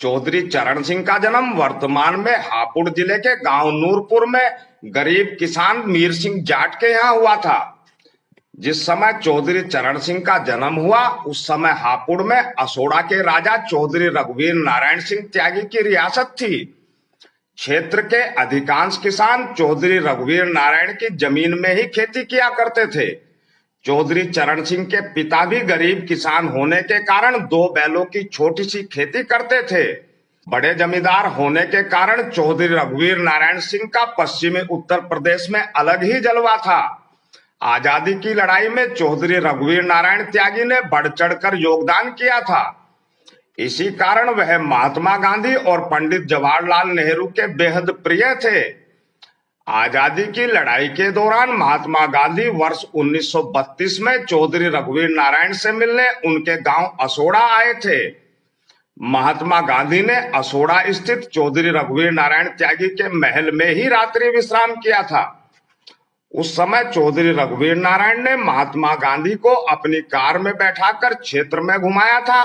चौधरी चरण सिंह का जन्म वर्तमान में हापुड़ जिले के गांव नूरपुर में गरीब किसान मीर सिंह जाट के यहाँ हुआ था। जिस समय चौधरी चरण सिंह का जन्म हुआ उस समय हापुड़ में असोड़ा के राजा चौधरी रघुवीर नारायण सिंह त्यागी की रियासत थी। क्षेत्र के अधिकांश किसान चौधरी रघुवीर नारायण की जमीन में ही खेती किया करते थे। चौधरी चरण सिंह के पिता भी गरीब किसान होने के कारण 2 बैलों की छोटी सी खेती करते थे। बड़े जमींदार होने के कारण चौधरी रघुवीर नारायण सिंह का पश्चिमी उत्तर प्रदेश में अलग ही जलवा था। आजादी की लड़ाई में चौधरी रघुवीर नारायण त्यागी ने बढ़ चढ़कर योगदान किया था। इसी कारण वह महात्मा गांधी और पंडित जवाहरलाल नेहरू के बेहद प्रिय थे। आजादी की लड़ाई के दौरान महात्मा गांधी वर्ष 1932 में चौधरी रघुवीर नारायण से मिलने उनके गांव असोड़ा आए थे। महात्मा गांधी ने असोड़ा स्थित चौधरी रघुवीर नारायण त्यागी के महल में ही रात्रि विश्राम किया था। उस समय चौधरी रघुवीर नारायण ने महात्मा गांधी को अपनी कार में बैठाकर क्षेत्र में घुमाया था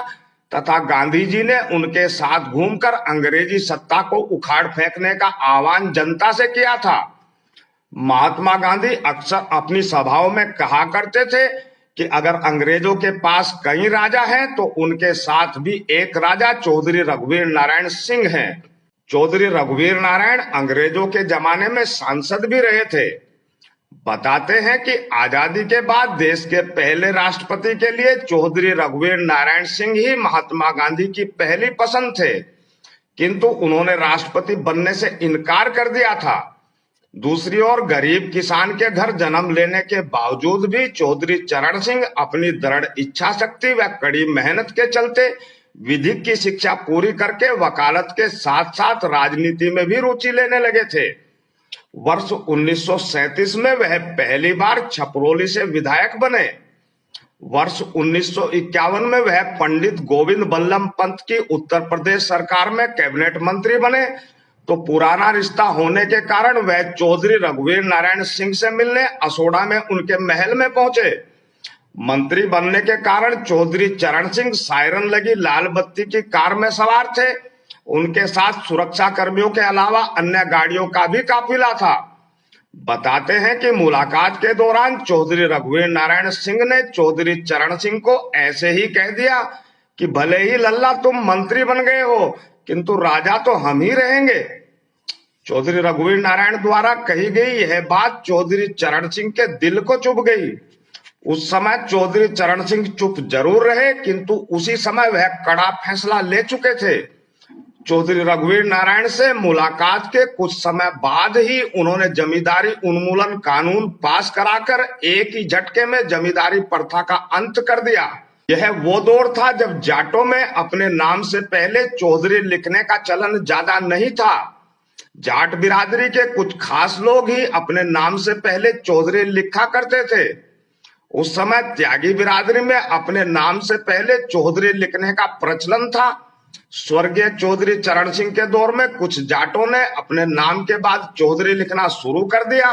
तथा गांधी जी ने उनके साथ घूमकर अंग्रेजी सत्ता को उखाड़ फेंकने का आह्वान जनता से किया था। महात्मा गांधी अक्सर अपनी सभाओं में कहा करते थे कि अगर अंग्रेजों के पास कई राजा हैं तो उनके साथ भी एक राजा चौधरी रघुवीर नारायण सिंह हैं। चौधरी रघुवीर नारायण अंग्रेजों के जमाने में सांसद भी रहे थे। बताते हैं कि आजादी के बाद देश के पहले राष्ट्रपति के लिए चौधरी रघुवीर नारायण सिंह ही महात्मा गांधी की पहली पसंद थे, किंतु उन्होंने राष्ट्रपति बनने से इनकार कर दिया था। दूसरी ओर गरीब किसान के घर जन्म लेने के बावजूद भी चौधरी चरण सिंह अपनी दृढ़ इच्छा शक्ति व कड़ी मेहनत के चलते विधिक की शिक्षा पूरी करके वकालत के साथ साथ राजनीति में भी रुचि लेने लगे थे। वर्ष 1937 में वह पहली बार छपरोली से विधायक बने। वर्ष 1951 में वह पंडित गोविंद बल्लभ पंत की उत्तर प्रदेश सरकार में कैबिनेट मंत्री बने, तो पुराना रिश्ता होने के कारण वह चौधरी रघुवीर नारायण सिंह से मिलने असोड़ा में उनके महल में पहुंचे। मंत्री बनने के कारण चौधरी चरण सिंह सायरन लगी लाल बत्ती की कार में सवार थे। उनके साथ सुरक्षा कर्मियों के अलावा अन्य गाड़ियों का भी काफिला था। बताते हैं कि मुलाकात के दौरान चौधरी रघुवीर नारायण सिंह ने चौधरी चरण सिंह को ऐसे ही कह दिया कि भले ही लल्ला तुम मंत्री बन गए हो, किंतु राजा तो हम ही रहेंगे। चौधरी रघुवीर नारायण द्वारा कही गई यह बात चौधरी चरण सिंह के दिल को चुभ गई। उस समय चौधरी चरण सिंह चुप जरूर रहे, किंतु उसी समय वह कड़ा फैसला ले चुके थे। चौधरी रघुवीर नारायण से मुलाकात के कुछ समय बाद ही उन्होंने जमींदारी उन्मूलन कानून पास कराकर एक ही झटके में जमींदारी प्रथा का अंत कर दिया। यह वो दौर था जब जाटों में अपने नाम से पहले चौधरी लिखने का चलन ज्यादा नहीं था। जाट बिरादरी के कुछ खास लोग ही अपने नाम से पहले चौधरी लिखा करते थे। उस समय त्यागी बिरादरी में अपने नाम से पहले चौधरी लिखने का प्रचलन था। स्वर्गीय चौधरी चरण सिंह के दौर में कुछ जाटों ने अपने नाम के बाद चौधरी लिखना शुरू कर दिया।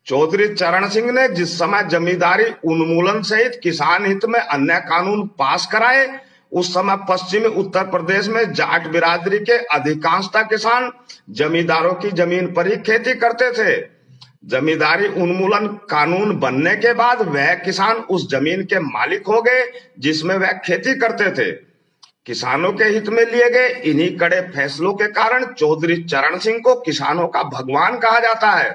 चौधरी चरण सिंह ने जिस समय जमींदारी उन्मूलन सहित किसान हित में अन्य कानून पास कराए, उस समय पश्चिमी उत्तर प्रदेश में जाट बिरादरी के अधिकांशतः किसान जमींदारों की जमीन पर ही खेती करते थे। जमींदारी उन्मूलन कानून बनने के बाद वह किसान उस जमीन के मालिक हो गए जिसमें वह खेती करते थे। किसानों के हित में लिए गए इन्हीं कड़े फैसलों के कारण चौधरी चरण सिंह को किसानों का भगवान कहा जाता है।